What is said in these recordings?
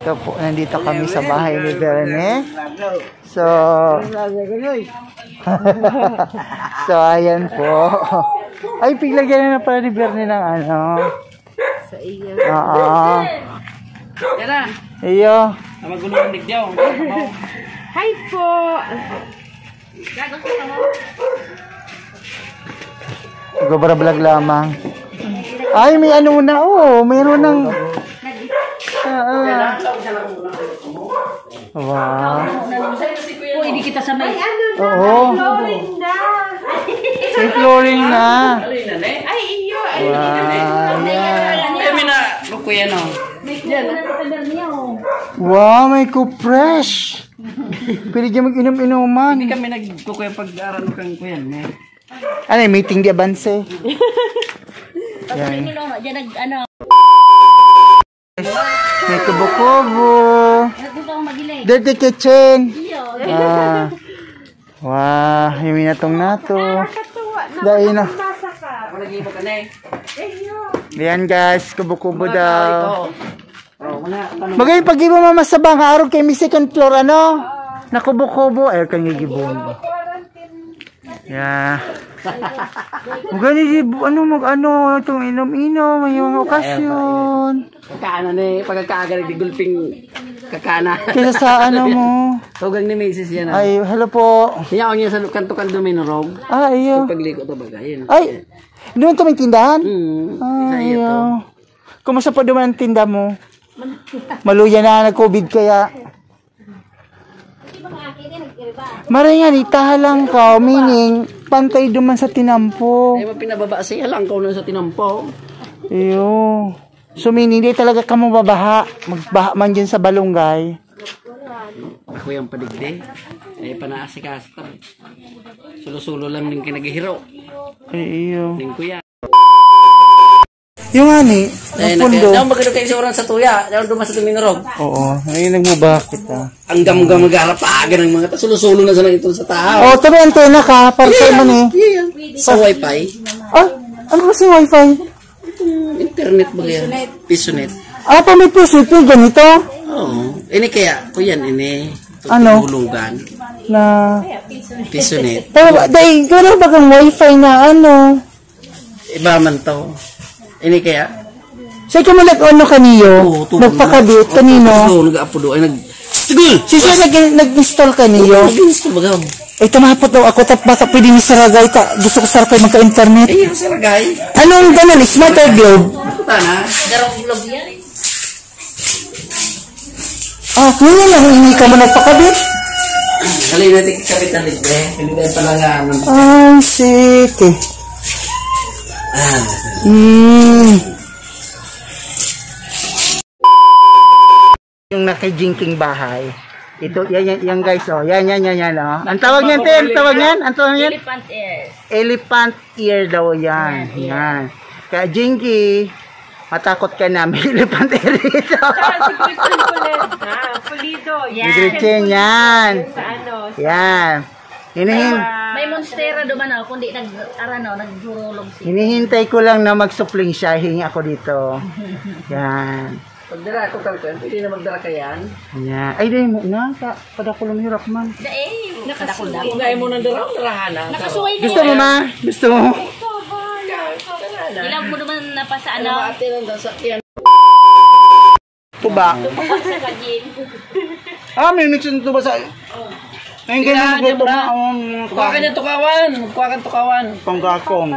Ito po, nandito kami sa bahay ni Bernie. So, so ayan po. Ay, piglagyan na pala ni Bernie ng ano. Sa iyo. Oo. Tara. Iyo. Magulo ang ligyaw. Hi po. Gobra vlog lamang. Ay, may ano na, oh. Mayroon ng... Wow. Uy, hindi kita sa may... Oo. Flooring na. May flooring na. Ay, iyo. Ay, Wow. Ay, may na. Lukuyan o. Wow, may co-fresh. Pwede dyan mag-inom-inuman. Hindi kami nagkukuya pag-aaral kang kuyan. Ano yung meeting di abanse? Yan. Diyan ano. May kubo-kubo. Gusto kong magilay. Dirty kitchen. Iyo. Ah. Wow, yung minatong nato. Dahil na. Nag-ibo ka na eh. Yan guys, kubo-kubo daw. Wala. Magaling pag ibo mama sa bang araw kay may second floor ano? Na kubo-kubo ay kang gigibon. Yeah. Magaling ano mag-ano itong inom-inom may mga okasyon. Kakana na eh. Pagkakaagal di gulping kakana. Kaya sa ano mo? Tugang ni Mrs. yan. Ay, hello po. Iyaw niya sa kanto-kan dominorog. Ah, iyo. Pagliko to baga. Yan. Ay, doon to may tindahan? Isa iyo to. Kumusta pa duman ang tinda mo? Maluya na nag-COVID kaya. Maringan, itahalang ka, meaning, pantay duman sa tinampo. Ay, pinababa siya lang ko na sa tinampo. Iyo. So, meaning, hindi talaga ka mababaha. Magbaha man dyan sa balunggay. Ako yung padigde. Ay, panaasikas. Sulo-sulo lang din kinagihiro. Ay, iyo. Din ko yan. Yung ani, Ay, ang pundo. Daw magkano kayo sa oran sa tuya. Daw dumas sa dominorog. Oo, ngayon nagmubak kita. Ang gam-gam mag-arapagan ng mga sulo-sulo na sa lang ito sa tao. Oh, tabi antena ka, para sa man eh. Sa wifi. Ah, ano ba si wifi? Internet ba yan? Pisonet. Ah, pa may pusit yung ganito? Oo. Ini kaya, kuyan, ini. Ano? Tutulugan. Na, Pisonet. pero dahil, gano'n ba kang wifi na ano? Iba man to. Ini kaya. Sa'yo ka mo nag-ano kaniyo? Nagpakabit, kanino? Nag-apudo. Ay, Sigul! Sisa nag-install kaniyo? Nag-install ba gaw? Ay, tamapot daw ako, baka pwede ni Saragay ka. Gusto ko Saragay magka-internet. Ay, yung saragay. Anong ganun? Smart or globe? Puta na. Darong vlog yan. Ah, kung lang, hindi ka mo nagpakabit? Halay natin kapitan libre. Hindi tayo palangan. Ay, sige. Yung nakijinking bahay. Ito, yan guys, oh. Yan, oh. Ang tawag niyan, Ang tawag niyan? Elephant ear. Elephant ear daw yan. Yan. Kaya Jinky, matakot ka na, may elephant ear dito. Pulido. Gretchen, yan. Sa ano? Yan. May monstera doon ano, kundi nagdurulog siya. Hinihintay ko lang na magsupling siya. Hingi ako dito. Yan. Pagdala ako kalkuan, pwede na magdala ka yan. Yan. Ay, dahil mo na. Padakulong hirap man. Nakasuway. Kung gaya mo ng dalaw, dalahan na. Nakasuway Gusto mo, ma? Gusto mo? Ilang mo naman na pa sa ano? Ate lang daw sa yan. Tuba. Sa kajin. Ah, may mixin tuba sa... Ngayon ganyan magluto na. Kuha ka ng tukawan. Kuha ka ng tukawan. Panggakong.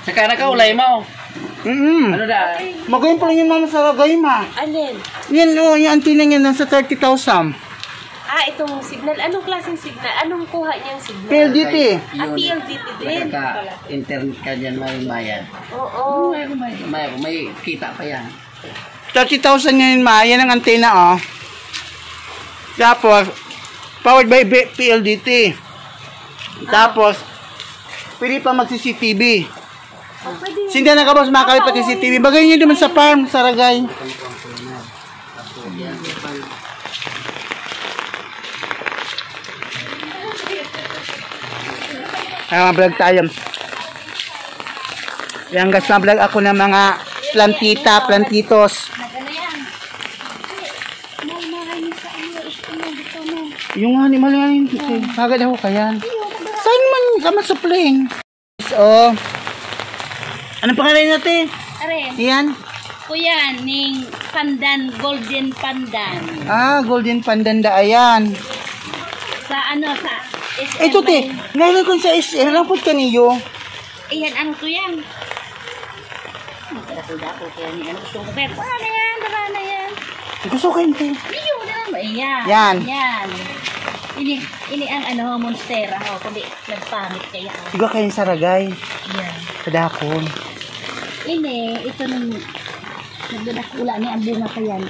Saka na ka, ulay mo. Ano da? Magayon pa lang yung mama sa lagay, ma. Alin? Yan, oh, yung antina niya nasa 30,000. Ah, itong signal. Anong klaseng signal? Anong kuha niyang signal? PLDT. Ah, PLDT din. Internet ka dyan, may bayad. Oo. May kita pa yan. 30,000 ngayon, ma. Yan ang antina, oh. Tapos, powered by PLDT. Tapos, pwede pa mag-CCTV. Sinda na ka ba sumakali pati CCTV? Bagay nyo naman sa farm, Saragay. Vlog tayo. Yan guys, ma-vlog ako ng mga plantita, plantitos. Yung nga, mahal nga yun. Kagad ako kayan. Saan man ka masupling? Oh. Anong pangalan natin? Are, Yan. kuya, ning pandan, golden pandan. Ah, golden pandanda. Ayan. Sa ano, sa SM. Ito, te. Ngayon ko sa SM. Alam po ka niyo. Ayan, ano to yan? Dako kaya ni ano gusto ko. Pero wala na yan, wala na yan. Gusto ko yun, te. Iyo na naman. Ayan. Yan. Yan. Ini ang ano, monstera. Oh, kundi nagpamit kaya. Iga kayong saragay. Yan. Kadakon. Ini, ito nung nagdadakula ni ang bunga pa yan.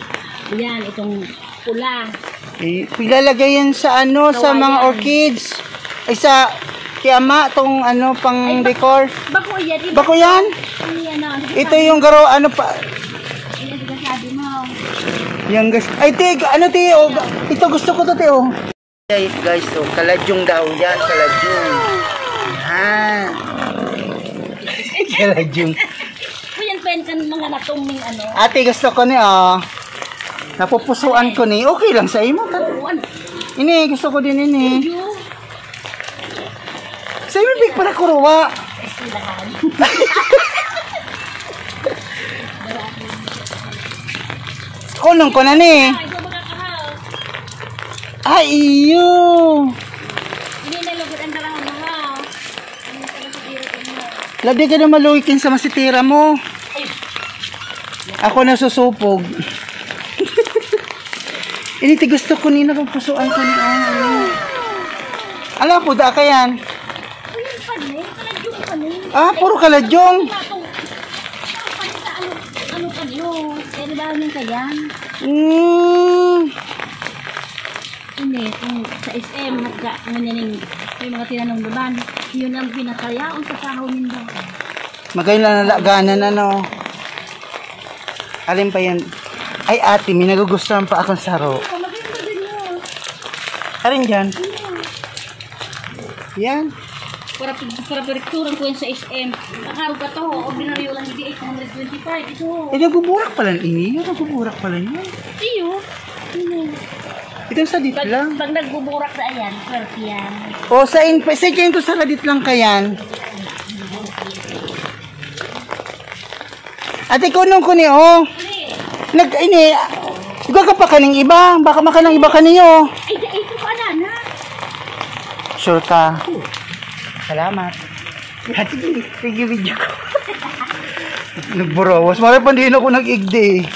Yan, itong pula. Eh, ilalagay yan sa ano, sa mga orchids. Ay, sa kiyama, tong ano, pang decor. Bako yan. Iba. Bako yan? Ano yan, oh. Ito yung garo, ano pa. Yan, diba sabi mo? Yung gas. Ay, te, ano, te, oh, ito gusto ko to, te, oh. Ay, guys, oh, kaladyong daw yan, kaladyong. Ha. Kaladyong. Kuya, pensan mga natuming ano. Ate, gusto ko ni, oh. Napupusuan ko ni. Okay lang sa imo. Ano? Ini, gusto ko din ini. Yo. Sa imo, big para kuruwa. Estilahan. Kunong ko na ni. Ay, ito mga kahaw. Ay, iyo. Hindi na lugod ang darang mga. Ano sa masitira ko mo? Labi ka na maluikin sa masitira mo. Ay, Ako na susupog. Ini, ti gusto ko ni napupusuan ko ni. Alam po, da ka yan. kuya, panin. Kaladyong panin. Ah, puro kaladyong. Panin sa ano kanyo. Kaya diba yung kayan? Hindi, kung sa SM, nganyanin, yung mga tinanong naman, yun ang pinakayaon sa sahod nindo. Magay na nalaganan, ano. Alin pa yan? Ay, ate, may nagugustuhan pa akong saro. Oh, maganda din yun. Alin dyan? Yan. Para perikturan ko yan sa SM. Nakaro ka to, ordinaryo lang hindi 825. Ito. Eh, nagbuburak pala ini. Nagbuburak pala niya. Iyo. Ito sa dit lang. Pag nagbuburak na ayan, swerte yan. O, sa kayo to sa dit lang kayan. Ate, kunong ko ni, oh. Ini, ikaw ka pa kaning iba. Baka makanang iba kaniyo. Ay, ito pa na. Sure ka. Salamat. Ate, video ko. Nagburawas. Mari pa hindi ako nag-igde.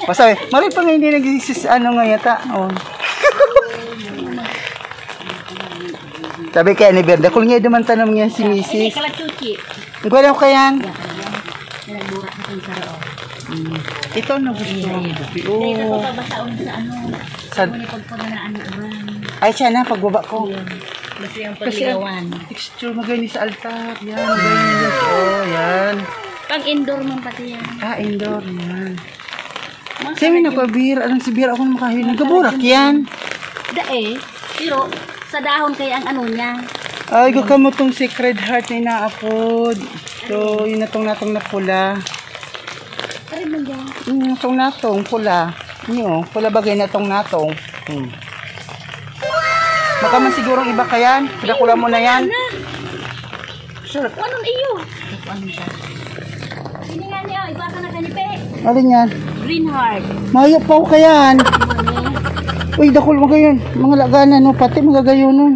Pasabi, mari pa nga hindi nag-isis ano nga yata. Oh. Sabi kaya ni Berda, kung nga duman tanong niya si Ay, Mrs. kalachuchi. Ang gwala ko kayan. Nagburak na kong saro. Ito na gusto ko. Dahil Oo. ito pabasaon sa ano. Sa- Muna pagpaganaan ng uran. Ay, siya na, pagbaba ko. Basta yung Kasi pagligawan. texture magani sa altar. Yan, magani. Oh, yan. Pang indoor man pati yan. Ah, indoor. Yan. Semi na pa beer. Anong si beer ako na makahin. Nagkaburak yan. Dae. Pero sa dahon kaya ang ano niya. Ay, gukamo tong Sacred Heart na inaapod. So, yun na tong natong na pula. Pare mo dyan. Tong natong pula. Yun, pula bagay na tong natong. Baka man sigurong iba ka yan. Pinakula mo na yan. Sure. Anong iyo? Ano siya? Hindi nga niya. Iba ka na kanipe. Alin yan? Green heart. Mayo pa ka yan. Uy, dakol mo gayon. Mga laganan, no? Pati magagayon nun.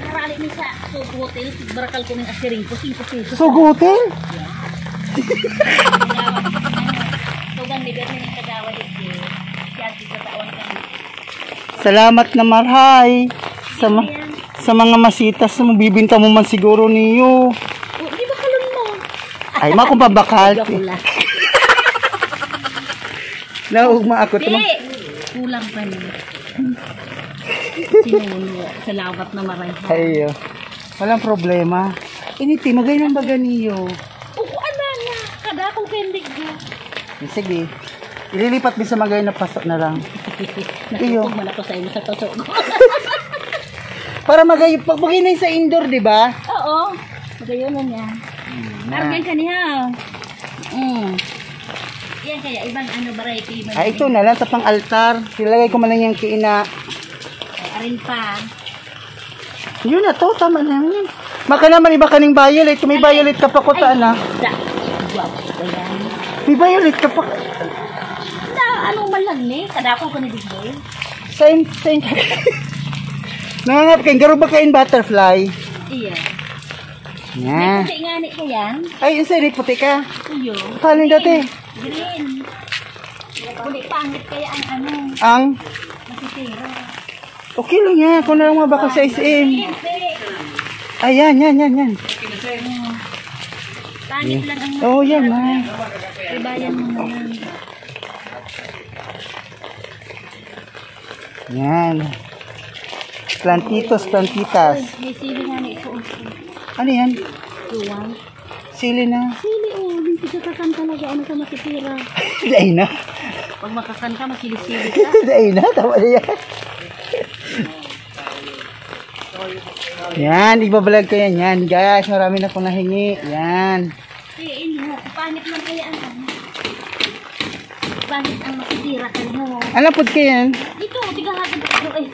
Narali ni sa Sogo Hotel. Barakal ko ng asiring ko. 5 pesos. Sogo Hotel? Sogang liber na yung kagawa dito. Siya sa taon kami. Salamat na marhay. Sa mga masitas na bibinta mo man siguro niyo. Oh, di ba kalun mo? Ay, ma kung pabakal. Joke lang. Naugma ako. Di! Kulang pa niya. Sinuno. Salamat na maray. Ayo. Walang problema. Initi, magay ng baga niyo. Ano na? Kada akong kendig niya. Sige. Ililipat din sa magay na pasok na lang. Iyo. Nakupog man ako sa iyo sa toso. Para magay, pagbagay na yung sa indoor, di ba? Oo. Magayon na niya. Argan ka niya. Yan kaya, ibang ano variety. Ay, ito na lang sa pang altar. Ilagay ko man lang yung kiina. rin pa. Yun na to, tama na yun. Maka naman iba kaning violet. Kung may violet ka pa ko na. May violet ka pa. Ano man lang ni? Kadako ko na digay. Same. Nangangap kayo. Garo ba kain butterfly? Iya. Yan. Puti nga ni ko yan. Ay, isa rin puti ka. Iyo. Paano yung dati? Green. Kulit pangit kaya ang ano. Ang? Masisira. Okay lang yan. Kung na lang mga baka sa SM. Ayan, yan. Pangit lang ang Oh, yan, man. ibayan mo naman. Yan. Plantitos, plantitas. May sili nga ni ito. Ano yan? Luwang. Sili na. Sili hindi kakakan talaga. Ano ka masisira? Dahil na. Pag makakan ka, masili-sili ka. Dahil na. Tama na yan. Yan. Ibabalag ko yan. Guys, marami na pong nahingi. Yan. Hindi mo. Pangit lang kaya ang ano. Pangit ang masisira ka mo. Ano po ka yan? Dito, tigahagan ko eh.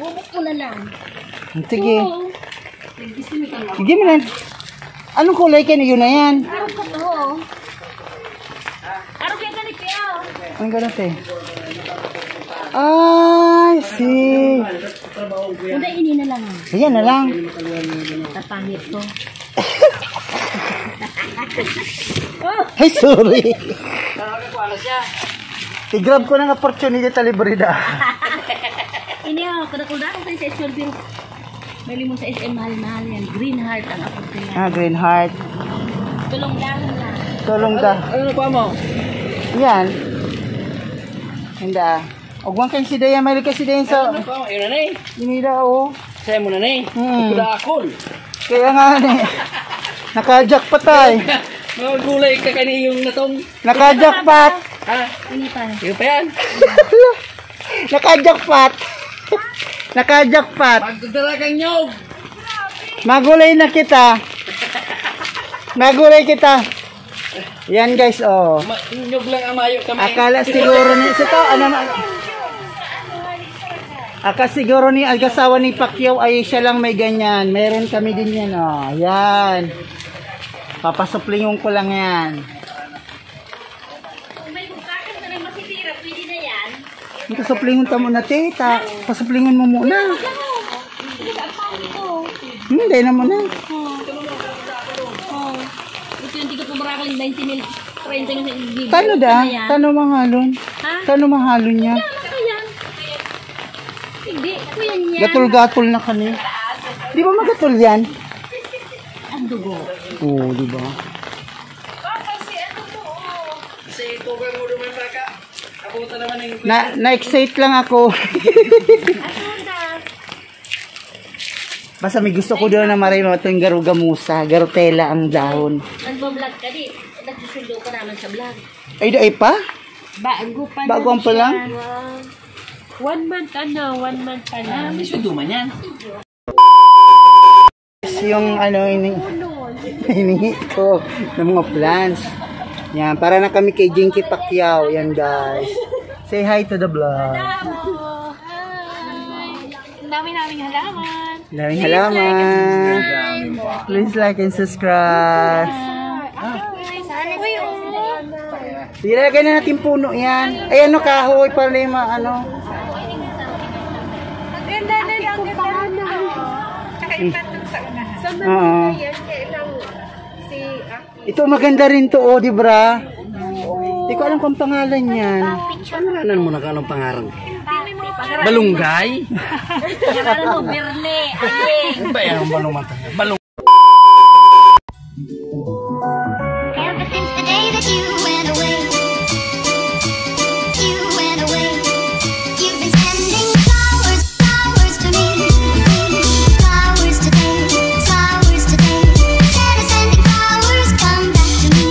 Bubuk mo na lang. Sige. Oo. Sige mo na. Anong kulay ka na yun na yan? Araw ka to. Araw kaya ganito yaw. Anong ganun eh? Ay, see. Una ini na lang. Ayan na lang. Tapangit ko. Ay, sorry. I-grab ko ng opportunity talibrida. Ini ako, kada-kada ako sa SM pero mali mo sa SM mahal-mahal yan. Green heart ang ako kaya. Green heart. Tulong lang lang. Tulong da. Ano pa mo? Yan. Hindi ah. Huwag kang si Daya. May ka si Daya sa... Ano pa mo? Yun na eh. Inida oh. Sa'yo mo na eh. Kuda akol. Kaya nga eh. Naka-jackpot ay. Mga gulay ka kaniyong natong. Naka-jackpot. Ha? Ini pa. Yung pa yan. Naka-jackpot. Naka-jackpot. Magdadala kang nyog. Magulay na kita. Magulay kita. Yan guys, oh. Nyog lang amayo kami. Akala siguro ni ito ano Akala siguro ni Algasawa ni Pacquiao ay siya lang may ganyan. Meron kami din yan, oh. Yan. Papasuplingon ko lang yan. Kung may bukakan na rin masisira, pwede na yan. Pasuplingon ta muna, tita. Pasuplingon mo muna. Hindi na muna. Ito yung tigot mo maraming 20 mil. 30 na sa ibig. Kano da? Kano mahalon? Ha? Kano mahalon niya? Ano yan? Hindi. Kuya niya. Gatol-gatol na kani. Di ba magatol yan? Ang dugo. Oo, di ba? Kasi tugang mo naman baka. Abutan naman yung... Na-excite lang ako. Basta may gusto ko doon na maray mo itong garugamusa, garutela ang dahon. Nagbablog ka di. Nagsusundo ka naman sa vlog. Ay pa? Bago pa Bago ang pa lang? 1 month pa lang. May suduman yan. Yung ano, hiningi ko ng mga plants. Yan, para na kami kay Jinky Pacquiao. Yan guys. Say hi to the vlog. Hi! Ang dami naming halaman. Daming halaman. Please like and subscribe. Uy, oh. Ilagay na natin puno yan. Ay ano, kahoy para yung ano. Ang ganda na lang. Ang ganda na. Tsaka ipatong sa unahan. Sa Oo. yan, kailang si Ito maganda rin to, oh, di ba? Hindi ko alam kung pangalan yan. Ano mo na ka anong pangarang? Balunggay? Pangalan mo, Birne. Ano ba yan ang balong mata? Balong. Ever since the day that you went away, you've been sending flowers, flowers to me, flowers today, instead of sending flowers, come back to me,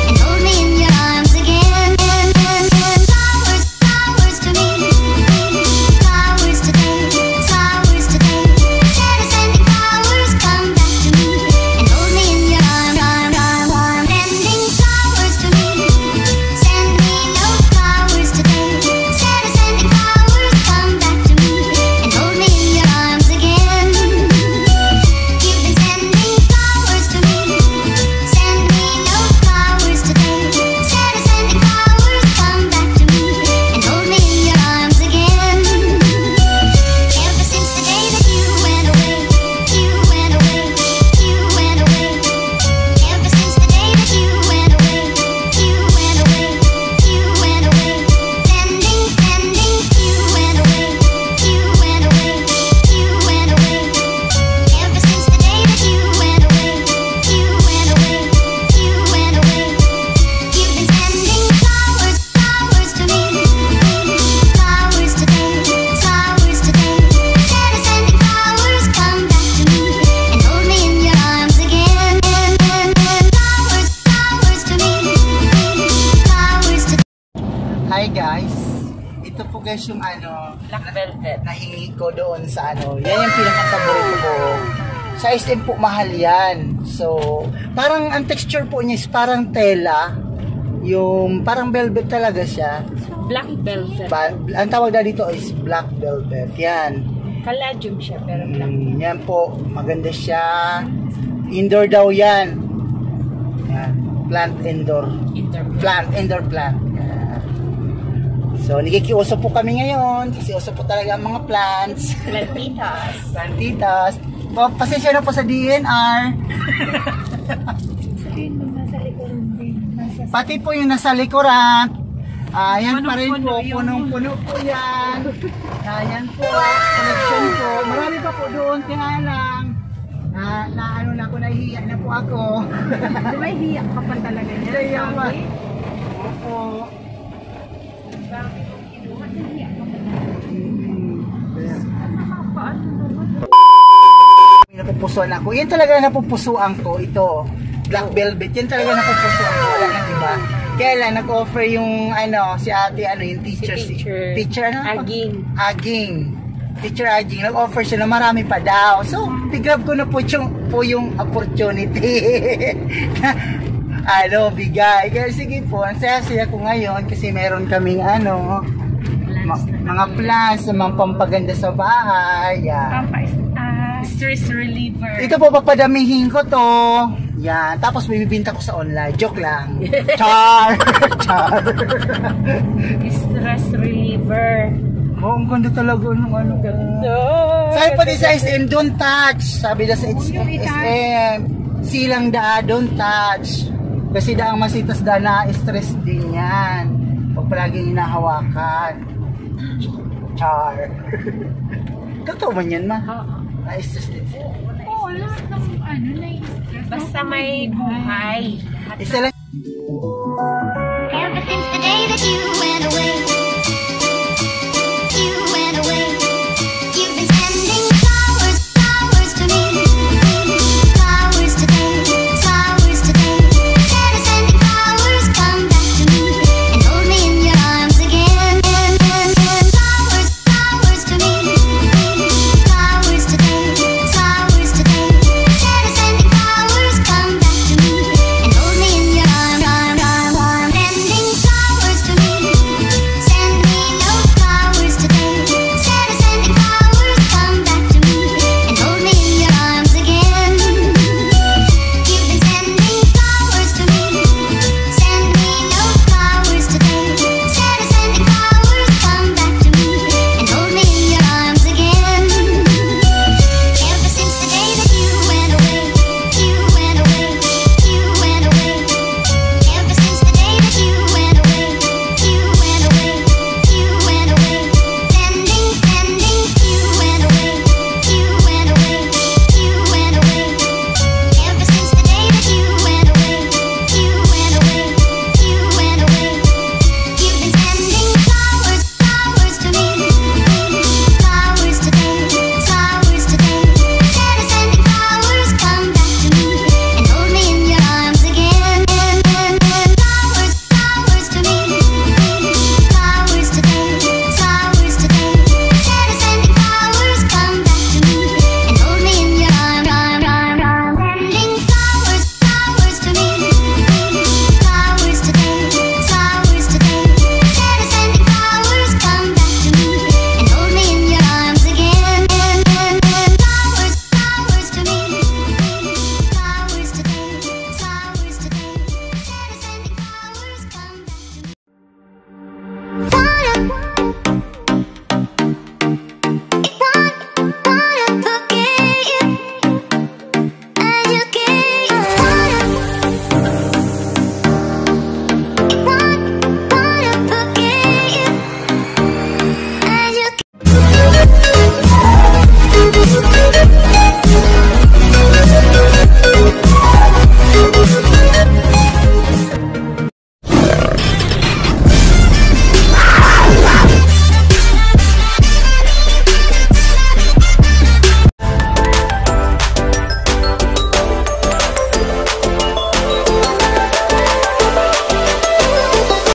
and hold me in your arms again, flowers, flowers to me, flowers today, instead of sending flowers, come back to me, and hold me in your arms, sending flowers to me. Hi guys. Ito po guys yung ano, Black velvet. nahingi ko doon sa ano. Yan yung pinaka-paborito ko. Sa SM po mahal yan. So, parang ang texture po niya is parang tela. Yung parang velvet talaga siya. Black velvet. Ang tawag na dito is black velvet. Yan. Caladium siya pero Yan po. Maganda siya. Indoor daw yan. Yan. Plant indoor. Indoor plant. Yan. So, nagikiuso po kami ngayon. Kasi uso po talaga ang mga plants. Plantitas. Pasensya na po sa DNR. Pati po yung nasa likuran. Ayan pa rin po. Punong-puno po yan. Ayan po. Connection po. Marami pa po doon. Kaya lang. Na ano na ako, nahihiya na po ako. may hiyak ka pa talaga niya. Nahihiya pa. Opo. Napupusuan ako. Yan talaga napupusuan ko. Ito. Black velvet. Yan talaga napupusuan ko. Wala nang iba. Kaya lang, nag-offer yung ano, si ate, ano, yung teacher. Teacher, ano? Aging. Teacher Aging. Nag-offer siya na marami pa daw. So, pigrab ko na po yung opportunity. Ano, bigay. Kaya sige po, ang saya-saya ko ngayon kasi meron kaming ano, mga plants, mga pampaganda sa bahay. Yan. Stress reliever. Ito po, papadamihin ko to. Yan. Tapos bibibinta ko sa online. Joke lang. Char! Char! Stress reliever. Oh, ang ganda talaga nung ano. Sabi pati sa SM, don't touch. Sabi na sa SM. Silang don't touch. Kasi ang masitas na stress din yan. Pag palaging hinahawakan. Char. Totoo man yan, ma? Na-stress din siya. Oo, lahat ng ano, na-stress. Basta may buhay. Isa lang. Ever since the day that you went away, you've been sending flowers, flowers to me. Flowers today, flowers today. Instead of sending flowers, come back to me and hold me in your arms again. Flowers, flowers to me. Flowers today, flowers today. Instead of sending flowers, come back to me and hold me in your arms. Sending flowers to me. Send me no flowers today. Instead of sending flowers, come back to me and hold me in your arms again. You've been sending flowers to me. Send me no flowers today. Instead of sending flowers, come back to me and hold me in your arms again. Ever since the day that you went away, you went away, you went away. Ever since the day that you went away, you went away, you went away. Sending, you went away, you went away, you went away. Ever since the day that you went away, you went away, you went away. You've been sending flowers, flowers to me. Flowers today, flowers today. Instead of sending flowers, come back to me and hold me in your arms again. Flowers, flowers to me. Flowers today, flowers today. Instead of sending flowers, come back to me and hold me in your arms. Sending flowers, flowers to me. Flowers today, flowers today. Instead of sending flowers, come back to me and hold me in your arms again. Flowers, flowers to me. Flowers today, flowers today. Instead of sending flowers, come back to me.